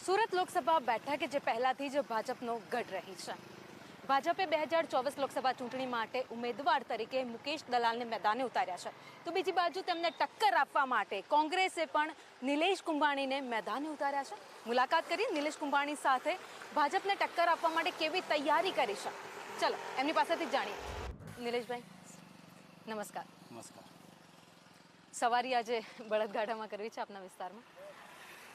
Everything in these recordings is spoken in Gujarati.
સુરત લોકસભા બેઠક જે પહેલાથી જ ભાજપનો ગઢ રહી છે. ભાજપે 2024 લોકસભા ચૂંટણી માટે ઉમેદવાર તરીકે મુકેશ દલાલને મેદાને ઉતાર્યા છે. તો બીજી બાજુ તેમને ટક્કર આપવા માટે કોંગ્રેસે પણ નિલેશ કુંભાણીને મેદાને ઉતાર્યા છે. મુલાકાત કરી નિલેશ કુંભાણી સાથે ભાજપને ટક્કર આપવા માટે કેવી તૈયારી કરી છે, ચલો એમની પાસેથી જાણીએ. નિલેશભાઈ નમસ્કાર. નમસ્કાર. સવારી આજે બળદગાડામાં કરવી છે આપના વિસ્તારમાં.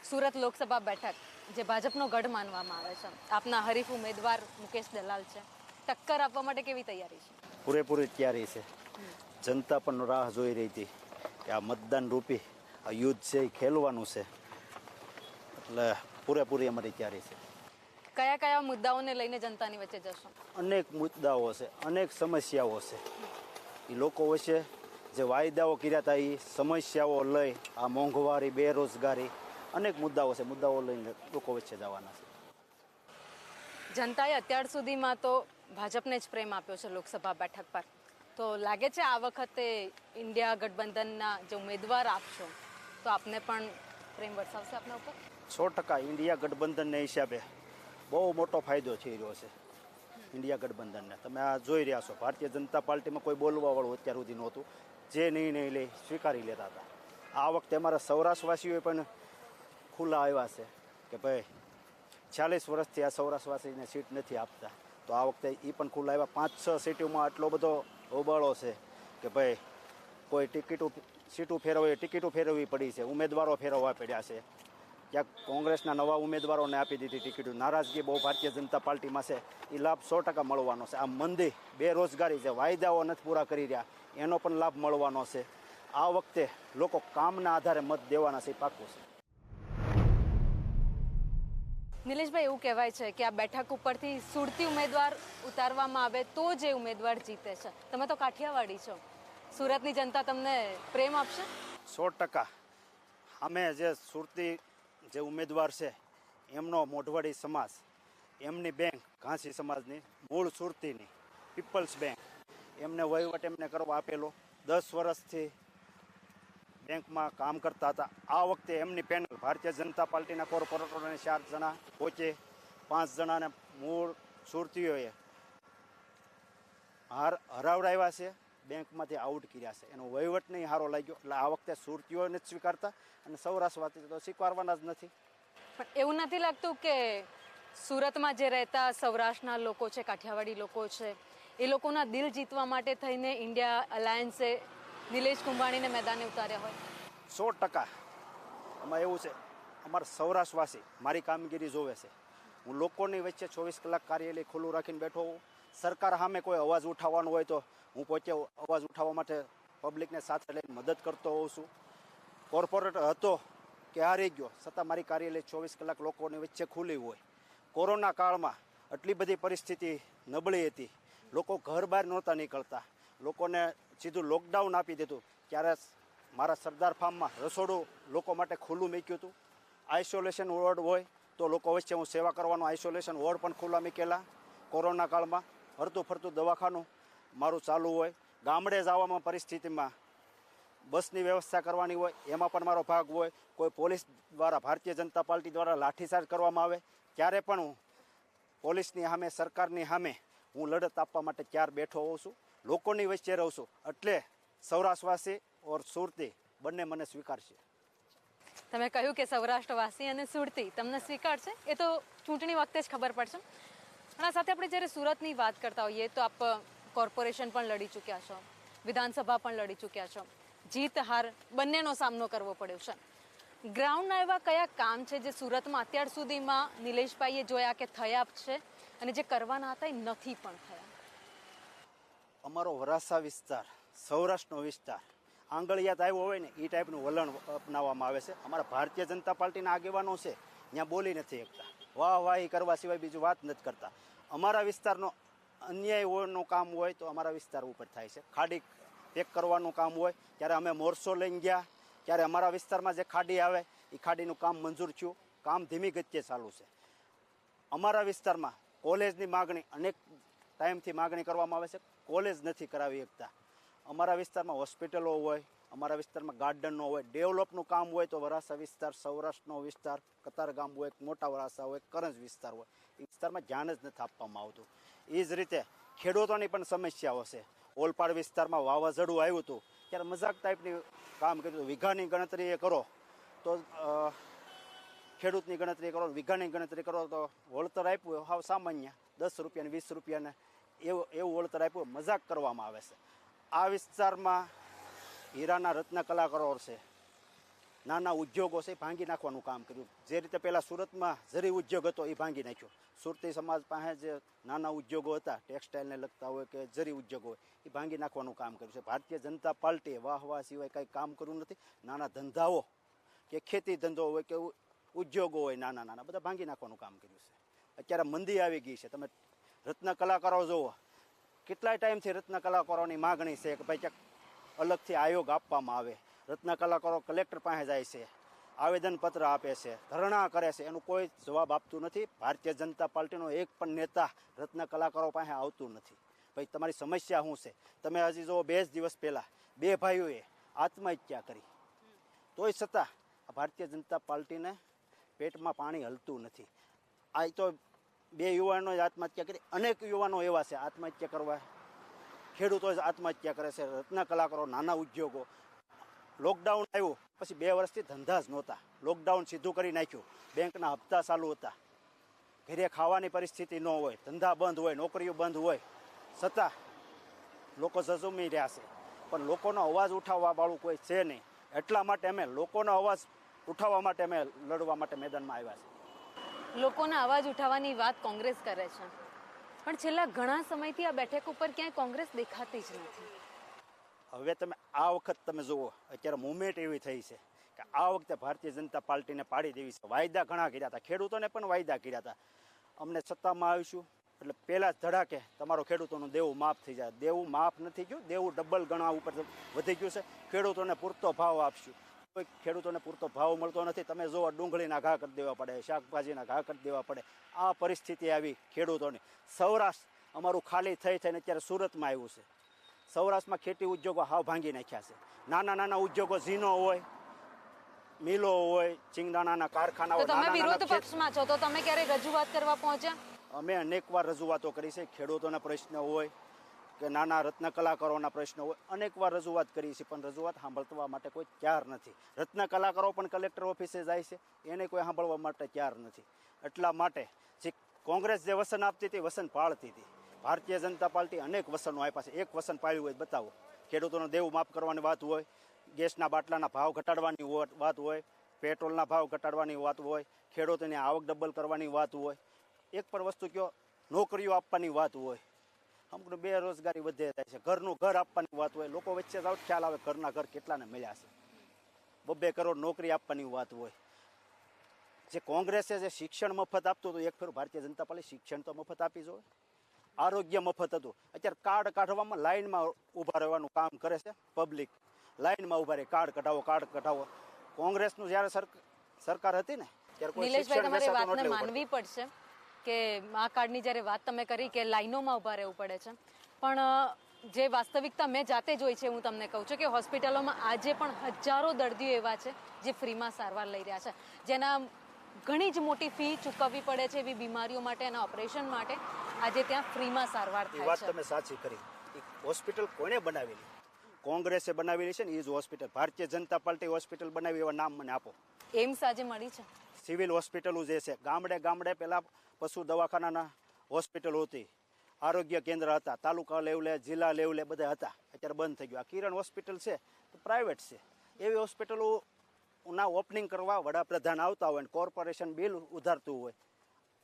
સુરત લોકસભા બેઠક જે ભાજપનો ગઢ માનવામાં આવે છે, આપના હરીફ ઉમેદવાર મુકેશ દલાલ છે, ટક્કર આપવા માટે કેવી તૈયારી છે? પૂરેપૂરી તૈયારી છે. જનતા પણ રાહ જોઈ રહી હતી કે આ મતદાન રૂપી આ યુદ્ધ છે એ ખેલવાનું છે, એટલે પૂરેપૂરી અમારી તૈયારી છે. કયા કયા મુદ્દાઓને લઈને જનતાની વચ્ચે જશો? અનેક મુદ્દાઓ છે, અનેક સમસ્યાઓ છે. એ લોકો વચ્ચે જે વાયદાઓ કર્યા હતા એ સમસ્યાઓ લઈ, આ મોંઘવારી, બેરોજગારી, અનેક મુદ્દાઓ છે. મુદ્દાઓ લઈને લોકો વચ્ચે જવાના છે. જનતાએ અત્યાર સુધીમાં તો ભાજપને જ પ્રેમ આપ્યો છે લોકસભા બેઠક પર. તો લાગે છે આ વખતે ઇન્ડિયા ગઠબંધનના જે ઉમેદવાર આપશો તો આપને પણ પ્રેમ વરસાવશે આપના ઉપર? 100% ઇન્ડિયા ગઠબંધનના હિસાબે બહુ મોટો ફાયદો થઈ રહ્યો છે ઇન્ડિયા ગઠબંધનને. તમે આ જોઈ રહ્યા છો, ભારતીય જનતા પાર્ટીમાં કોઈ બોલવાવાળું અત્યાર સુધી નહોતું. જે નિર્ણય લે સ્વીકારી લેતા હતા. આ વખતે અમારા સૌરાષ્ટ્રવાસીઓએ પણ ખુલ્લા આવ્યા છે કે ભાઈ 40 વર્ષથી આ સૌરાષ્ટ્રવાસીને સીટ નથી આપતા, તો આ વખતે એ પણ ખુલ્લા આવ્યા. 5-6 સીટોમાં આટલો બધો હોબાળો છે કે ભાઈ કોઈ સીટો ફેરવવી, ટિકિટો ફેરવવી પડી છે, ઉમેદવારો ફેરવવા પડ્યા છે. ક્યાંક કોંગ્રેસના નવા ઉમેદવારોને આપી દીધી ટિકિટો. નારાજગી બહુ ભારતીય જનતા પાર્ટીમાં છે. એ લાભ 100% મળવાનો છે. આ મંદી, બેરોજગારી, જે વાયદાઓ નથી પૂરા કરી રહ્યા એનો પણ લાભ મળવાનો છે. આ વખતે લોકો કામના આધારે મત દેવાના છે, એ પાક્કું છે. નિલેશભાઈ, એવું કહેવાય છે કે આ બેઠક ઉપરથી સુરતી ઉમેદવાર ઉતારવામાં આવે તો જે ઉમેદવાર જીતે છે. તમે તો કાઠિયાવાડી છો, સુરતની જનતા તમને પ્રેમ આપશે? 100%. અમે જે સુરતી જે ઉમેદવાર છે એમનો મોઢવાડી સમાજ, એમની બેંક ઘાસી સમાજની, મૂળ સુરતીની પીપલ્સ બેંક, એમને વહીવટ એમને કરવા આપેલો. 10 વર્ષથી બેંકમાં કામ કરતા હતા. આ વખતે એમની પેનલ ભારતીય જનતા પાર્ટીના કોર્પોરેટરોને 4 જણા પહોંચે, 5 જણાને મૂળ સુરતીઓએ હરાવડાવ્યા છે, બેંકમાંથી આઉટ કર્યા છે. એનો વહીવટ નહીં સારો લાગ્યો, એટલે આ વખતે સુરતીઓને જ સ્વીકારતા અને સૌરાષ્ટ્રવાસી તો સ્વીકારવાના જ નથી. પણ એવું નથી લાગતું કે સુરતમાં જે રહેતા સૌરાષ્ટ્રના લોકો છે, કાઠિયાવાડી લોકો છે, એ લોકોના દિલ જીતવા માટે થઈને ઇન્ડિયા અલાયન્સે નિલેશ કુંભાણીને મેદાને ઉતાર્યા હોય? 100%. એમાં એવું છે, અમારા સૌરાષ્ટ્રવાસી મારી કામગીરી જોવે છે. હું લોકોની વચ્ચે 24 કલાક કાર્યાલય ખુલ્લું રાખીને બેઠો હોઉં. સરકાર સામે કોઈ અવાજ ઉઠાવવાનો હોય તો હું પોતે અવાજ ઉઠાવવા માટે પબ્લિકને સાથે લઈને મદદ કરતો હોઉં છું. કોર્પોરેટર હતો કે હારી ગયો, છતાં મારી કાર્યાલય 24 કલાક લોકોની વચ્ચે ખુલ્લી હોય. કોરોના કાળમાં આટલી બધી પરિસ્થિતિ નબળી હતી, લોકો ઘર બહાર નહોતા નીકળતા, લોકોને સીધું લોકડાઉન આપી દીધું. ત્યારે મારા સરદાર ફાર્મમાં રસોડું લોકો માટે ખુલ્લું મૂક્યું હતું. આઇસોલેશન વોર્ડ હોય તો લોકો વચ્ચે હું સેવા કરવાનો આઇસોલેશન વોર્ડ પણ ખુલ્લા મૂકેલા. કોરોના કાળમાં હરતું ફરતું દવાખાનું મારું ચાલુ હોય. ગામડે જવામાં પરિસ્થિતિમાં બસની વ્યવસ્થા કરવાની હોય, એમાં પણ મારો ભાગ હોય. કોઈ પોલીસ દ્વારા, ભારતીય જનતા પાર્ટી દ્વારા લાઠીચાર્જ કરવામાં આવે ત્યારે પણ હું પોલીસની સામે, સરકારની સામે હું લડત આપવા માટે ક્યાર બેઠો હોઉં છું. લોકોની વચ્ચે રહું છું, એટલે સૌરાષ્ટ્રવાસી ઓર સુરતી બંને મને સ્વીકારશે. તમે કહ્યું કે સૌરાષ્ટ્રવાસી અને સુરતી તમને સ્વીકારશે, એ તો ચૂંટણી વખતે જ ખબર પડશે. અને આ સાથે આપણે જ્યારે સુરતની વાત કરતા હોઈએ તો આપ કોર્પોરેશન પણ લડી ચૂક્યા છો, વિધાનસભા પણ લડી ચૂક્યા છો, જીત હાર બંનેનો સામનો કરવો પડ્યો છે. ગ્રાઉન્ડના એવા કયા કામ છે જે સુરતમાં અત્યાર સુધીમાં નિલેશભાઈએ જોયા કે થયા છે અને જે કરવાના હતા એ નથી પણ થયા? અમારો વરાસા વિસ્તાર, સૌરાષ્ટ્રનો વિસ્તાર આંગળિયાત આવ્યો હોય ને એ ટાઈપનું વલણ અપનાવવામાં આવે છે. અમારા ભારતીય જનતા પાર્ટીના આગેવાનો છે ત્યાં બોલી નથી શકતા, વાહવાહી કરવા સિવાય બીજું વાત નથી કરતા. અમારા વિસ્તારનો અન્યાયનું કામ હોય તો અમારા વિસ્તાર ઉપર થાય છે. ખાડી પેક કરવાનું કામ હોય ત્યારે અમે મોરસો લઈને ગયા, ત્યારે અમારા વિસ્તારમાં જે ખાડી આવે એ ખાડીનું કામ મંજૂર થયું. કામ ધીમી ગતિએ ચાલુ છે. અમારા વિસ્તારમાં કોલેજની માગણી અનેક ટાઈમથી માગણી કરવામાં આવે છે, કોલેજ નથી કરાવી શકતા. અમારા વિસ્તારમાં હોસ્પિટલો હોય, અમારા વિસ્તારમાં ગાર્ડનનો હોય, ડેવલપનું કામ હોય તો વરાસા વિસ્તાર, સૌરાષ્ટ્રનો વિસ્તાર, કતારગામ હોય, મોટા વરાસા હોય, કરંજ વિસ્તાર હોય, એ વિસ્તારમાં ધ્યાન જ નથી આપવામાં આવતું. એ જ રીતે ખેડૂતોની પણ સમસ્યાઓ છે. ઓલપાડ વિસ્તારમાં વાવાઝોડું આવ્યું હતું ત્યારે મજાક ટાઈપની કામ કર્યું. વીઘાની ગણતરી એ કરો તો ખેડૂતની ગણતરી કરો, વીઘાની ગણતરી કરો તો વળતર આપ્યું હાવ સામાન્ય 10 રૂપિયા ને 20 રૂપિયાને એવું વળતર આપ્યું. મજાક કરવામાં આવે છે. આ વિસ્તારમાં હીરાના રત્ન કલાકારો છે, નાના ઉદ્યોગો છે, ભાંગી નાખવાનું કામ કર્યું. જે રીતે પહેલાં સુરતમાં જરી ઉદ્યોગ હતો એ ભાંગી નાખ્યો. સુરતી સમાજ પાસે જે નાના ઉદ્યોગો હતા, ટેક્સટાઇલને લગતા હોય કે જરી ઉદ્યોગો હોય, એ ભાંગી નાખવાનું કામ કર્યું છે. ભારતીય જનતા પાર્ટીએ વાહ સિવાય કંઈ કામ કર્યું નથી. નાના ધંધાઓ કે ખેતી ધંધો હોય કે ઉદ્યોગો હોય, નાના બધા ભાંગી નાખવાનું કામ કર્યું છે. અત્યારે મંદી આવી ગઈ છે. તમે રત્ન કલાકારો જુઓ, કેટલાય ટાઈમથી રત્ન કલાકારોની માગણી છે કે ભાઈ ક્યાંક અલગથી આયોગ આપવામાં આવે. રત્ન કલાકારો કલેક્ટર પાસે જાય છે, આવેદનપત્ર આપે છે, ધરણા કરે છે, એનું કોઈ જવાબ આપતું નથી. ભારતીય જનતા પાર્ટીનો એક પણ નેતા રત્ન કલાકારો પાસે આવતું નથી. ભાઈ તમારી સમસ્યા શું છે? તમે હજી જો 2 દિવસ પહેલાં 2 ભાઈઓએ આત્મહત્યા કરી, તોય છતાં ભારતીય જનતા પાર્ટીને પેટમાં પાણી હલતું નથી. આ તો 2 યુવાનોએ આત્મહત્યા કરી, અનેક યુવાનો એવા છે આત્મહત્યા કરવા. ખેડૂતો જ આત્મહત્યા કરે છે, રત્ન કલાકારો, નાના ઉદ્યોગો. લોકડાઉન આવ્યું પછી 2 વર્ષથી ધંધા જ નહોતા. લોકડાઉન સીધું કરી નાખ્યું. બેંકના હપ્તા ચાલુ હતા, ઘરે ખાવાની પરિસ્થિતિ ન હોય, ધંધા બંધ હોય, નોકરીઓ બંધ હોય, છતાં લોકો ઝઝૂમી રહ્યા છે. પણ લોકોનો અવાજ ઉઠાવવા વાળું કોઈ છે નહીં. એટલા માટે અમે લોકોનો અવાજ ઉઠાવવા માટે અમે લડવા માટે મેદાનમાં આવ્યા છે. લોકોના અવાજ ઉઠાવવાની વાત કોંગ્રેસ કરે છે, પણ છેલ્લા ઘણા સમયથી આ બેઠક ઉપર ક્યાંય કોંગ્રેસ દેખાતી જ નથી. હવે તમે આ વખત તમે જુઓ, અત્યારે મુવમેન્ટ એવી થઈ છે કે આ વખતે ભારતીય જનતા પાર્ટીને પાડી દેવી છે. વાયદા ઘણા કર્યા હતા, ખેડૂતોને પણ વાયદા કર્યા હતા. અમને સત્તામાં આવીશું એટલે પહેલાં જ ધડાકે તમારો ખેડૂતોનું દેવું માફ થઈ જાય. દેવું માફ નથી ગયું, દેવું ડબલ ગણા ઉપર વધી ગયું છે. ખેડૂતોને પૂરતો ભાવ આપશું, કોઈ ખેડૂતોને પૂરતો ભાવ મળતો નથી. તમે જુઓ, ડુંગળીના ઘા કરી દેવા પડે, શાકભાજીના ઘા કરી દેવા પડે. આ પરિસ્થિતિ આવી ખેડૂતોની. સૌરાષ્ટ્ર અમારું ખાલી થઈને અત્યારે સુરતમાં આવ્યું છે. સૌરાષ્ટ્રમાં ખેતી ઉદ્યોગો હાવ ભાંગી નાખ્યા છે. નાના ઉદ્યોગો, ઝીનો હોય, મિલો હોય, ચિંગદાણાના કારખાનાઓ. તો તમે વિરોધ પક્ષમાં છો, તો તમે ક્યારે રજૂઆત કરવા પહોંચ્યા? અમે અનેકવાર રજૂઆતો કરી છે. ખેડૂતોના પ્રશ્ન હોય કે નાના રત્ન કલાકારોના પ્રશ્ન હોય, અનેકવાર રજૂઆત કરી છે, પણ રજૂઆત સાંભળવા માટે કોઈ તૈયાર નથી. રત્ન કલાકારો પણ કલેક્ટર ઓફિસે જાય છે, એને કોઈ સાંભળવા માટે તૈયાર નથી. એટલા માટે જે કોંગ્રેસ જે વસન આપતી હતી, વસન પાળતી હતી. ભારતીય જનતા પાર્ટી અનેક વસનો આપ્યા છે. એક વસન પાળ્યું હોય બતાવો. ખેડૂતોનો દેવું માફ કરવાની વાત હોય, ગેસના બાટલાના ભાવ ઘટાડવાની વાત હોય, પેટ્રોલના ભાવ ઘટાડવાની વાત હોય, ખેડૂતોની આવક ડબલ કરવાની વાત હોય, એક પણ વસ્તુ કયો નોકરીઓ આપવાની વાત હોય, અમુક બેરોજગારી વધે જાય છે, ઘરનું ઘર આપવાની વાત હોય. લોકો વચ્ચે જાવ ખ્યાલ આવે ઘરના ઘર કેટલાને મળ્યા છે. 2 કરોડ નોકરી આપવાની વાત હોય. જે કોંગ્રેસે જે શિક્ષણ મફત આપતું હતું, એક ફેર ભારતીય જનતા પાર્ટી શિક્ષણ તો મફત આપી જોઈએ. આરોગ્ય મફત હતું. અત્યારે કાર્ડ કાઢવામાં લાઇનમાં ઊભા રહેવાનું કામ કરે છે પબ્લિક. લાઇનમાં ઊભા રહે, કાર્ડ કઢાવો. કોંગ્રેસનું જ્યારે સરકાર હતી ને ત્યારે કોઈ નિલેશભાઈ, તમારી શિક્ષણ વાતને માનવી પડશે કે આ કાર્ડની જ્યારે વાત તમે કરી કે લાઈનોમાં ઊભા રહેવું પડે છે, પણ જે વાસ્તવિકતા મેં જાતે જોઈ છે, હું તમને કહું છું કે હોસ્પિટલોમાં આજે પણ હજારો દર્દીઓ એવા છે જે ફ્રીમાં સારવાર લઈ રહ્યા છે, જેના ઘણી જ મોટી ફી ચૂકવવી પડે છે એવી બીમારીઓ માટે અને ઓપરેશન માટે આજે ત્યાં ફ્રીમાં સારવાર થાય છે. વાત તમે સાચી કરી. હોસ્પિટલ કોણે બનાવેલી? કોંગ્રેસે બનાવેલી છે ને, એ જ hospital. Bharatiya Janata party hospital બનાવી એવા નામ મને આપો. એમ્સ આજે મળી છે. સિવિલ હોસ્પિટલો જે છે, ગામડે પહેલા પશુ દવાખાનાના હોસ્પિટલ હતી, આરોગ્ય કેન્દ્ર હતા, તાલુકા લેવલે, જિલ્લા લેવલે બધા હતા. અત્યારે બંધ થઈ ગયું. આ કિરણ હોસ્પિટલ છે તો પ્રાઇવેટ છે. એવી હોસ્પિટલો ના ઓપનિંગ કરવા વડાપ્રધાન આવતા હોય, કોર્પોરેશન બિલ ઉધારતું હોય,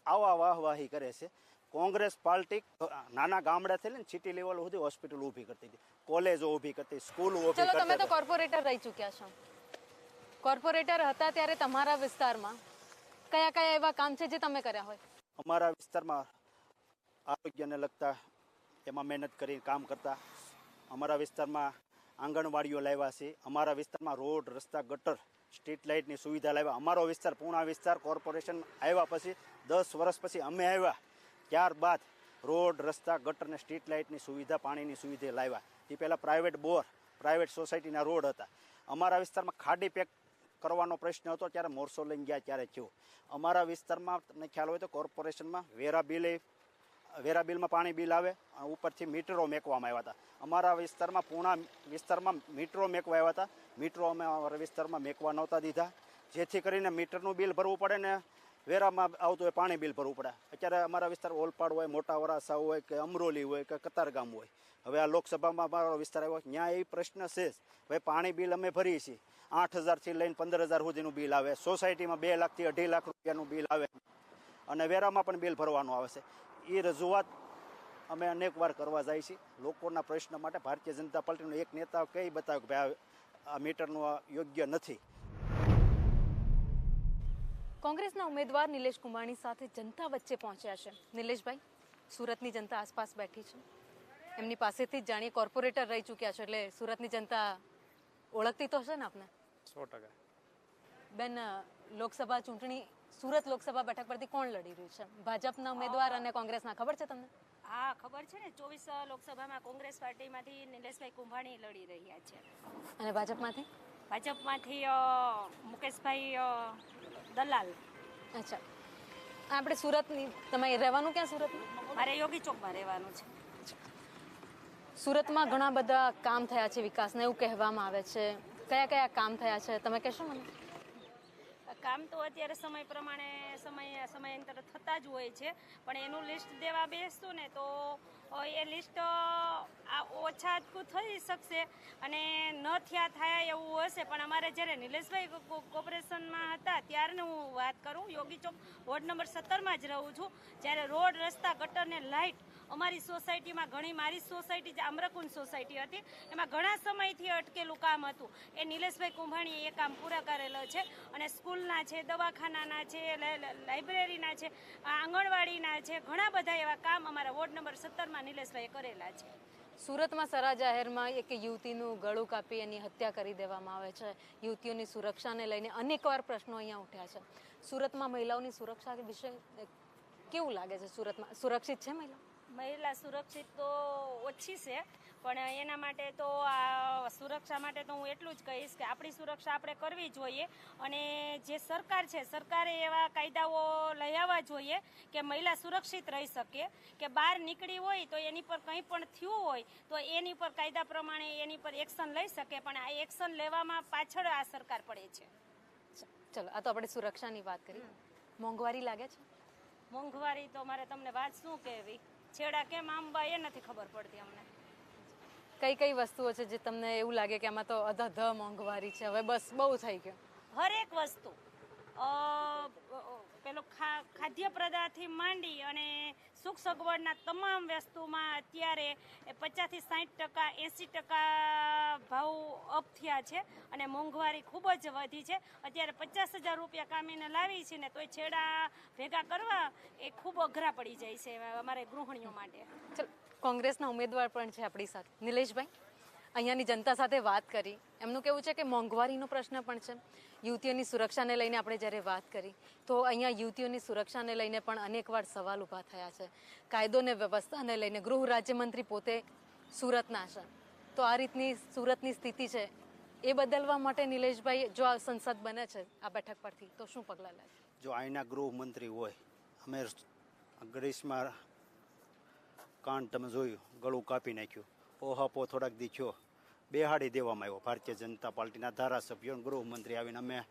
આવા વાહવાહી કરે છે. કોંગ્રેસ પાર્ટી નાના ગામડાથી લઈને સિટી લેવલ સુધી હોસ્પિટલ ઊભી કરતી હતી, કોલેજો ઊભી કરતી, સ્કૂલ ઊભી કરતી. ચલો, તમે તો કોર્પોરેટર રહી ચૂક્યા છો. કોર્પોરેટર હતા ત્યારે તમારા વિસ્તારમાં કયા એવા કામ છે જે તમે કર્યા હોય? અમારા વિસ્તારમાં આરોગ્યને લગતા એમાં મહેનત કરી કામ કરતા. અમારા વિસ્તારમાં આંગણવાડીઓ લાવ્યા છે. અમારા વિસ્તારમાં રોડ, રસ્તા, ગટર, સ્ટ્રીટ લાઇટની સુવિધા લાવ્યા. અમારો વિસ્તાર પૂર્ણા વિસ્તાર કોર્પોરેશન આવ્યા પછી 10 વર્ષ પછી અમે આવ્યા, ત્યારબાદ રોડ, રસ્તા, ગટર ને સ્ટ્રીટ લાઇટની સુવિધા, પાણીની સુવિધા લાવ્યા. એ પહેલાં પ્રાઇવેટ બોર પ્રાઇવેટ સોસાયટીના રોડ હતા. અમારા વિસ્તારમાં ખાડી પેક કરવાનો પ્રશ્ન હતો ત્યારે મોરસો લઈને ગયા ત્યારે થયું. અમારા વિસ્તારમાં તમને ખ્યાલ હોય તો કોર્પોરેશનમાં વેરા બિલમાં પાણી બિલ આવે ઉપરથી મીટરો મેકવામાં આવ્યા હતા. અમારા વિસ્તારમાં પૂણા વિસ્તારમાં મીટરો મેકવા આવ્યા હતા. મીટરો અમે અમારા વિસ્તારમાં મેકવા નહોતા દીધા, જેથી કરીને મીટરનું બિલ ભરવું પડે ને વેરામાં આવતું હોય પાણી બિલ ભરવું પડે. અત્યારે અમારા વિસ્તાર ઓલપાડ હોય, મોટા વરાસા હોય કે અમરોલી હોય કે કતારગામ હોય, હવે આ લોકસભામાં અમારો વિસ્તાર આવ્યો ત્યાં એ પ્રશ્ન છે. હવે પાણી બિલ અમે ભરીએ છીએ 8,000થી લઈને 15,000 સુધીનું બિલ આવે. સોસાયટીમાં 2 લાખથી 2.5 લાખ રૂપિયાનું બિલ આવે અને વેરામાં પણ બિલ ભરવાનું આવે છે. એ રજૂઆત અમે અનેક વાર કરવા જાય છીએ લોકોના પ્રશ્ન માટે. ભારતીય જનતા પાર્ટીનો એક નેતા કઈ બતાવ્યું કે ભાઈ આ મીટરનું યોગ્ય નથી. કોંગ્રેસના ઉમેદવાર નિલેશ કુંભાણી સાથે જનતા વચ્ચે પહોંચ્યા છે. નિલેશભાઈ, સુરતની જનતા આસપાસ બેઠી છે, એમની પાસેથી જ જાણીએ. કોર્પોરેટર રહી ચૂક્યા છે એટલે સુરતની જનતા ઓળખતી તો હશે ને આપને? 100%. બેન, લોકસભા ચૂંટણી સુરત લોકસભા બેઠક પરથી કોણ લડી રહ્યું છે? ભાજપના ઉમેદવાર અને કોંગ્રેસના, ખબર છે તમને? હા, ખબર છે ને. 24 લોકસભામાં કોંગ્રેસ પાર્ટીમાંથી નિલેશભાઈ કુંભાણી લડી રહ્યા છે. અને ભાજપમાંથી? ભાજપમાંથી મુકેશભાઈ દલાલ. અચ્છા, આપણે સુરતની, તમે રહેવાનું ક્યાં સુરતમાં? મારે યોગી ચોકમાં રહેવાનું છે. સુરતમાં ઘણા બધા કામ થયા છે વિકાસના, એવું કહેવામાં આવે છે. કયા કયા કામ થયા છે તમે કહેશો મને? કામ તો અત્યારે સમય પ્રમાણે સમયાંતર થતા જ હોય છે, પણ એનું લિસ્ટ દેવા બેસતું ને તો એ લિસ્ટ ઓછા થઈ શકશે અને ન થાય એવું હશે. પણ અમારે જ્યારે નિલેશભાઈ કોર્પોરેશનમાં હતા ત્યારની હું વાત કરું, યોગી ચોક વોર્ડ નંબર 17માં જ રહું છું. જ્યારે રોડ, રસ્તા, ગટર ને લાઇટ અમારી સોસાયટીમાં ઘણી, મારી સોસાયટી જે અમરકુંજ સોસાયટી હતી એમાં ઘણા સમયથી અટકેલું કામ હતું. એ નિલેશભાઈ કુંભાણીએ એ કામ પૂરા કરેલો છે. અને સ્કૂલના છે, દવાખાનાના છે, લાઇબ્રેરીના છે, આંગણવાડીના છે, ઘણા બધા એવા કામ અમારા વોર્ડ નંબર 17માં નિલેશભાઈએ કરેલા છે. સુરતમાં સરા જાહેરમાં એક યુવતીનું ગળું કાપી એની હત્યા કરી દેવામાં આવે છે. યુવતીઓની સુરક્ષાને લઈને અનેકવાર પ્રશ્નો અહીંયા ઉઠ્યા છે. સુરતમાં મહિલાઓની સુરક્ષા વિશે કેવું લાગે છે? સુરતમાં સુરક્ષિત છે મહિલા? મહિલા સુરક્ષિત તો ઓછી છે, પણ એના માટે તો આ સુરક્ષા માટે તો હું એટલું જ કહીશ કે આપણી સુરક્ષા આપણે કરવી જોઈએ. અને જે સરકાર છે, સરકારે એવા કાયદાઓ લઈ આવવા જોઈએ કે મહિલા સુરક્ષિત રહી શકે, કે બહાર નીકળી હોય તો એની પર કંઈ પણ થયું હોય તો એની પર કાયદા પ્રમાણે એની પર એક્શન લઈ શકે. પણ આ એક્શન લેવામાં પાછળ આ સરકાર પડે છે. ચલો, આ તો આપણે સુરક્ષાની વાત કરી. મોંઘવારી લાગે છે? મોંઘવારી તો મારે તમને વાત શું કહેવી, છેડા કેમ આંબા એ નથી ખબર પડતી અમને. કઈ કઈ વસ્તુઓ છે જે તમને એવું લાગે કે આમાં તો અધધ મોંઘવારી છે, હવે બસ બહુ થઈ ગયું? હરેક વસ્તુ, પેલો ખાદ્ય પદાર્થથી માંડી અને સુખ સગવડના તમામ વસ્તુમાં અત્યારે 50-60%, 80% ભાવ અપ થયા છે અને મોંઘવારી ખૂબ જ વધી છે. અત્યારે 50,000 રૂપિયા કામીને લાવી છે ને તોય છેડા ભેગા કરવા એ ખૂબ અઘરા પડી જાય છે અમારે ગૃહિણીઓ માટે. ચલો, કોંગ્રેસના ઉમેદવાર પણ છે આપણી સાથે. નિલેશભાઈ, અહીંયાની જનતા સાથે વાત કરી, એમનું કહેવું છે કે મોંઘવારીનો પ્રશ્ન પણ છે. યુવતીઓની સુરક્ષાને લઈને આપણે જ્યારે વાત કરી તો અહીંયા યુવતીઓની સુરક્ષાને લઈને પણ અનેકવાર સવાલ ઊભા થયા છે. કાયદો ને વ્યવસ્થાને લઈને ગૃહ રાજ્યમંત્રી પોતે સુરતના છે, તો આ રીતની સુરતની સ્થિતિ છે એ બદલવા માટે નિલેશભાઈ જો આ સંસદ બને છે આ બેઠક પરથી તો શું પગલાં લે? જો અહીંના ગૃહમંત્રી હોય, અમે ગ્રીસમાં કાંડ તમે જોયું, ગળું કાપી નાખ્યું, ઓહાપો થોડાક દી થયો, બેહાડી દેવામાં આવ્યો. ભારતીય જનતા પાર્ટીના ધારાસભ્યો, ગૃહમંત્રી આવીને અમે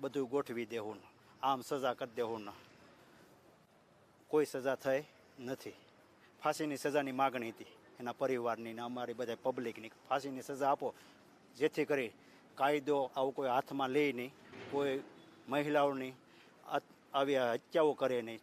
બધું ગોઠવી દેવું, આમ સજા કરી દેવું. કોઈ સજા થઈ નથી. ફાંસીની સજાની માગણી હતી એના પરિવારની ને અમારી બધા પબ્લિકની. ફાંસીની સજા આપો જેથી કરી કાયદો આવું કોઈ હાથમાં લે નહીં, કોઈ મહિલાઓની આવી હત્યાઓ કરે નહીં.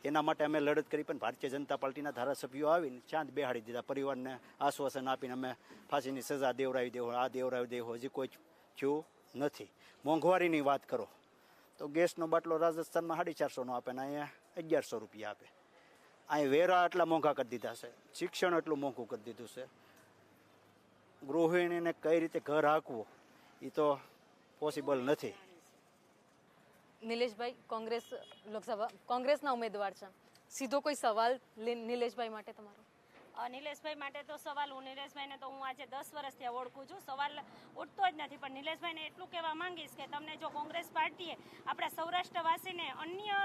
એના માટે અમે લડત કરી, પણ ભારતીય જનતા પાર્ટીના ધારાસભ્યો આવીને ચાંદ બેહાડી દીધા. પરિવારને આશ્વાસન આપીને અમે ફાંસીની સજા દેવડાવી દેવો, આ દેવડાવી દેવો, હજી કોઈ થયું નથી. મોંઘવારીની વાત કરો તો ગેસનો બાટલો રાજસ્થાનમાં 450નો આપે ને અહીંયા 1100 રૂપિયા આપે. અહીં વેરા એટલા મોંઘા કરી દીધા છે, શિક્ષણ એટલું મોંઘું કરી દીધું છે. ગૃહિણીને કઈ રીતે ઘર હાંકવું એ તો પોસિબલ નથી. નિલેશભાઈ, કોંગ્રેસ લોકસભા કોંગ્રેસના ઉમેદવાર છે, સીધો કોઈ સવાલ નિલેશભાઈ માટે તમારો? નિલેશભાઈ માટે તો સવાલ, હું નિલેશભાઈને તો હું આજે 10 વર્ષથી ઓળખું છું, સવાલ ઉઠતો જ નથી. પણ નિલેશભાઈને એટલું કહેવા માંગીશ કે તમને જો કોંગ્રેસ પાર્ટીએ આપણા સૌરાષ્ટ્રવાસીને, અન્ય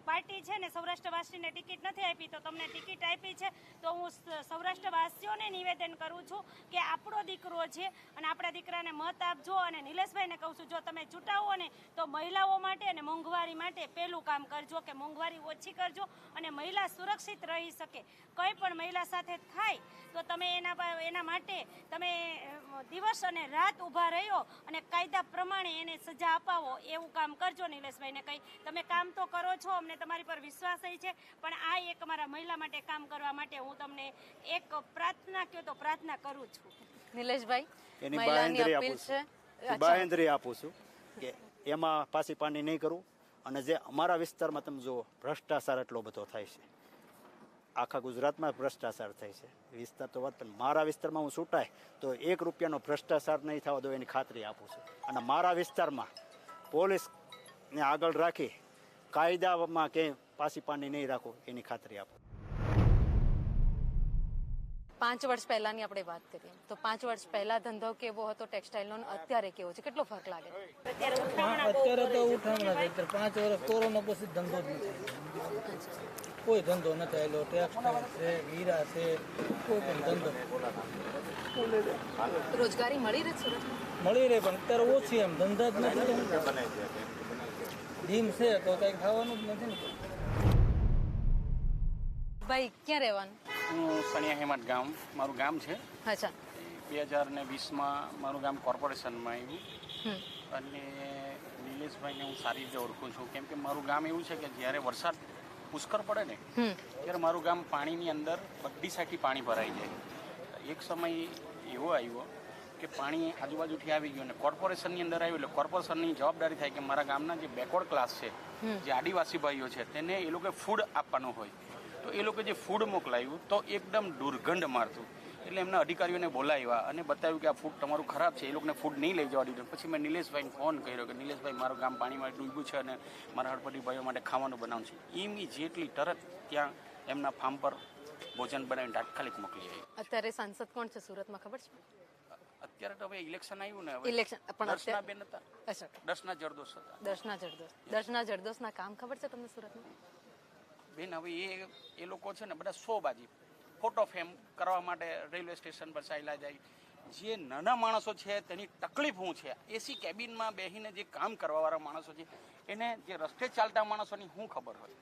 પાર્ટી છે ને સૌરાષ્ટ્રવાસીને ટિકિટ નથી આપી, તો તમને ટિકિટ આપી છે, તો હું સૌરાષ્ટ્રવાસીઓને નિવેદન કરું છું કે આપણો દીકરો છે અને આપણા દીકરાને મત આપજો. અને નિલેશભાઈને કહું છું, જો તમે ચૂંટાવો ને તો મહિલાઓ માટે અને મોંઘવારી માટે પહેલું કામ કરજો કે મોંઘવારી ઓછી કરજો અને મહિલા સુરક્ષિત રહી શકે. કંઈ પણ મહિલા સાથે થાય તો તમે એના માટે તમે દિવસ અને રાત ઊભા રહ્યો અને કાયદા પ્રમાણે એને સજા અપાવો, એવું કામ કરજો. નિલેશભાઈને કંઈ તમે કામ તો કરો છો, અમને તમારી પર વિશ્વાસ છે, પણ આ એક અમારા મહિલા માટે કામ કરવા માટે હું તમને એક પ્રાર્થના કહો તો પ્રાર્થના કરું છું. નિલેશભાઈ, એની મહિલાની બાંહેધરી અપીલ આપું છે. છું, બાંહેધરી આપું છું કે એમાં પાછી પાણી નહીં કરું. અને જે અમારા વિસ્તારમાં તમે જુઓ ભ્રષ્ટાચાર એટલો બધો થાય છે, આખા ગુજરાતમાં ભ્રષ્ટાચાર થાય છે, વિસ્તાર તો વાત, પણ મારા વિસ્તારમાં હું ચૂંટાય તો 1 રૂપિયાનો ભ્રષ્ટાચાર નહીં થવા દો એની ખાતરી આપું છું. અને મારા વિસ્તારમાં પોલીસને આગળ રાખી કાયદામાં ક્યાંય પાછી પાણી નહીં રાખો એની ખાતરી આપું. 5 વર્ષ પહેલાની આપણે વાત કરીએ તો 5 વર્ષ પહેલા ધંધો કેવો હતો ટેક્સટાઇલનો, અત્યારે કેવો છે, કેટલો ફરક લાગે? અત્યારે તો ઉઠામણા છે. 5 વર્ષ કોરોના પછી ધંધો જ નથી, કોઈ ધંધો નથી આવેલો. ટેક્સટાઇલ છે, હીરા છે, કોઈ પણ ધંધો રોજગારી મળી રહે સુરત? મળી રહે પણ અત્યારે ઓછી, એમ ધંધા જ નથી. ડીમ છે તો કંઈ ખાવાનું જ નથી ને. ભાઈ, ક્યાં રહેવાનું? હું સણિયા હેમત ગામ મારું ગામ છે. અચ્છા. 2020માં મારું ગામ કોર્પોરેશનમાં આવ્યું. અને નિલેશભાઈને હું સારી રીતે ઓળખું છું, કેમ કે મારું ગામ એવું છે કે જ્યારે વરસાદ પુષ્કળ પડે ને ત્યારે મારું ગામ પાણીની અંદર બધી સાઈડથી પાણી ભરાઈ જાય. એક સમય એવો આવ્યો કે પાણી આજુબાજુથી આવી ગયું અને કોર્પોરેશનની અંદર આવ્યું, એટલે કોર્પોરેશનની જવાબદારી થાય કે મારા ગામના જે બેકવર્ડ ક્લાસ છે, જે આદિવાસી ભાઈઓ છે, તેને એ લોકોએ ફૂડ આપવાનું હોય. તો એ લોકો જે ફૂડ મોકલાવ્યું તો એકદમ દુર્ગંધ મારતું, એટલે એમના અધિકારીઓને બોલાવ્યા અને બતાવ્યું કે આ ફૂડ તમારું ખરાબ છે, એ લોકોને ફૂડ નહીં લઈ જવા દીધું. પછી મેં નિલેશભાઈને ફોન કર્યો કે નિલેશભાઈ, મારું ગામ પાણીમાં ડૂબ્યું છે અને મારા હળપતિ ભાઈઓ માટે ખાવાનું બનાવવાનું છે. ઇમિડિયેટલી તરત ત્યાં એમના ફાર્મ પર ભોજન બનાવીને તાત્કાલિક મોકલી આવી. અત્યારે સાંસદ કોણ છે સુરતમાં, ખબર છે? અત્યારે તો હવે ઇલેક્શન આવ્યું ને, હવે ઇલેક્શન પણ દર્શનાબેન હતા, અચ્છા, દર્શના જરદોસ હતા. દર્શના જરદોસના કામ ખબર છે તમને સુરતમાં? બેન, હવે એ લોકો છે ને બધા શોબાજી ફોટો ફ્રેમ કરવા માટે રેલવે સ્ટેશન પર ચાલ્યા જાય. જે નાના માણસો છે તેની તકલીફ શું છે, એસી કેબિનમાં બેસીને જે કામ કરવાવાળા માણસો છે, એને જે રસ્તે ચાલતા માણસોની શું ખબર હોય?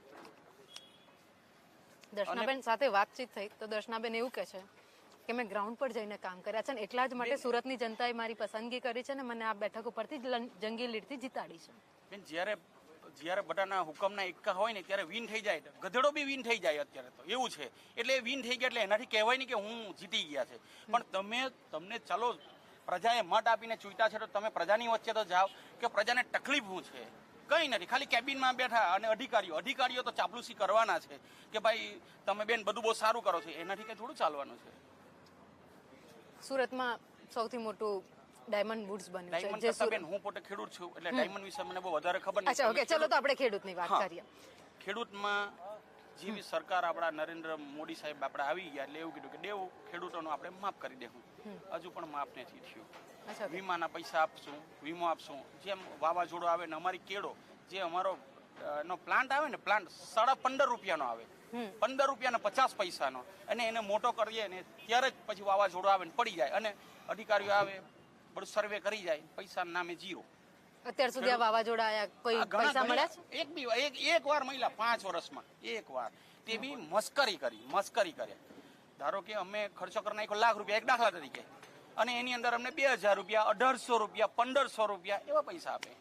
દર્શનાબેન સાથે વાતચીત થઈ તો દર્શનાબેન એવું કહે છે કે મેં ગ્રાઉન્ડ પર જઈને કામ કર્યા છે અને એટલા જ માટે સુરતની જનતાએ મારી પસંદગી કરી છે ને મને આ બેઠક ઉપરથી જંગી લીડથી જીતાડી છે. બેન, જ્યારે બધાના હુકમના એકા હોય ને ત્યારે વિન થઈ જાય, ગધેડો બી વિન થઈ જાય અત્યારે તો એવું છે. એટલે વિન થઈ ગયા એટલે એનાથી કહેવાય નહીં કે હું જીતી ગયા છે. પણ તમને ચાલો પ્રજાએ મત આપીને ચૂંટ્યા છે તો તમે પ્રજાની વચ્ચે તો જાઓ કે પ્રજાને તકલીફ શું છે. કંઈ નથી, ખાલી કેબિનમાં બેઠા અને અધિકારીઓ તો ચાપલુસી કરવાના છે કે ભાઈ તમે બેન બધું બહુ સારું કરો છો, એનાથી કંઈ થોડું ચાલવાનું છે. સુરતમાં સૌથી મોટું ડાયમંડ વુડ્સ બન્યું છે. ડાયમંડ કરતા બેન હું પોતે ખેડૂત છું એટલે ડાયમંડ વિશે મને બહુ વધારે ખબર નથી. અચ્છા, ઓકે, ચલો તો આપણે ખેડૂતની વાત કરીએ. ખેડૂતમાં જેવી સરકાર આપણા નરેન્દ્ર મોદી સાહેબ આપણે આવી ગયા એટલે એવું કીધું કે દેવું ખેડૂતોનું આપણે માફ કરી દેવું. હજુ પણ માફ નથી થયું. વીમાના પૈસા આપશું, વીમો આપશું. જેમ વાવાઝોડું આવે ને અમારી કેળો જે અમારો નો પ્લાન્ટ આવે ને, પ્લાન્ટ 15.5 રૂપિયાનો આવે, 15 રૂપિયાના 50 પૈસાનો, અને એને મોટો કરીએ ને ત્યારે જ પછી વાવાઝોડું આવે ને પડી જાય અને અધિકારીઓ આવે બધું સર્વે કરી જાય, પૈસા નામે ઝીરો. અત્યાર સુધી આ વાવાઝોડા આયા કોઈ પૈસા મળ્યા છે? એક વાર મળ્યા 5 વર્ષમાં એક વાર, તે બી મસ્કરી કરે. ધારો કે અમે ખર્ચો કરી નાખ્યો ₹1,00,000 એક દાખલા તરીકે, અને એની અંદર અમને 2,000 રૂપિયા, 1,800 રૂપિયા, 1,500 રૂપિયા એવા પૈસા આપે.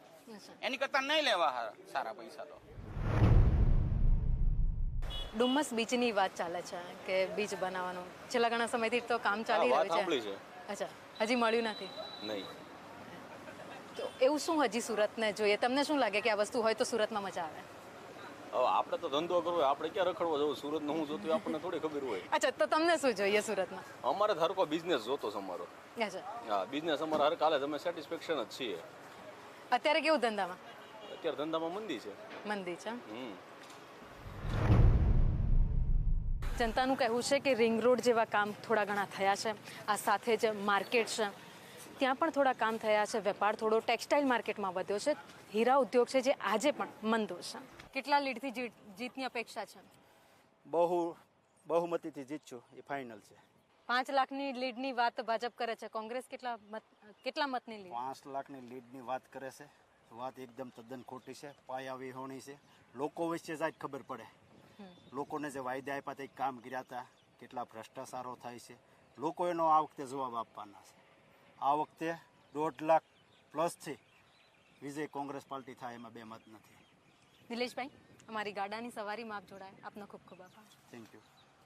એની કરતા નહીં લેવા સારા પૈસા તો. ડુમ્મસ બીચની વાત ચાલે છે કે બીચ બનાવવાનું છેલ્લા ઘણા સમયથી તો કામ ચાલી રહ્યું છે. અચ્છા, હજી મળ્યું નથી? નહીં. તો એવું શું હજી સુરતને જોઈએ? તમને શું લાગે કે આ વસ્તુ હોય તો સુરતમાં મજા આવે? હવે આપણે તો ધંધો કરવો હોય, આપણે ક્યાં રખડવા જવું? સુરતનું હું જોતું આપણને થોડી ખબર હોય. અચ્છા, તો તમને શું જોઈએ સુરતમાં? અમારે ધારો બિઝનેસ જોતો છે અમારો. અચ્છા, હા, બિઝનેસ અમારા હર કાલે અમે સેટિસ્ફેક્શન જ છીએ. અત્યારે કેવું ધંધામાં? અત્યારે ધંધામાં મંદી છે. મંદી છે. જનતાનું કહેવું છે કે રિંગ રોડ જેવા કામ થોડા ઘણા થયા છે, આ સાથે જ માર્કેટ છે ત્યાં પણ થોડા કામ થયા છે, વેપાર થોડો ટેક્સટાઇલ માર્કેટમાં વધ્યો છે, હીરા ઉદ્યોગ છે જે આજે પણ મંદો છે. કેટલા લીડથી જીતની અપેક્ષા છે? બહુમતીથી જીતશું એ ફાઇનલ છે. 5 લાખની લીડની વાત ભાજપ કરે છે, કોંગ્રેસ કેટલા મતની લીડ? 5 લાખની લીડની વાત કરે છે, વાત એકદમ તદ્દન ખોટી છે, પાયા વિહોણી છે. લોકો વચ્ચે જ ખબર પડે, લોકોને જે વાયદા આપ્યા તે કામ કર્યા હતા, કેટલા ભ્રષ્ટાચારો થાય છે, લોકો એનો આ વખતે જવાબ આપવાના છે. આ વખતે 1.5 લાખ પ્લસથી વિજય કોંગ્રેસ પાર્ટી થાય એમાં બે મત નથી. નિલેશભાઈ, અમારી ગાડાની સવારીમાં આપ જોડાયા, આપનો ખૂબ ખૂબ આભાર. Thank you.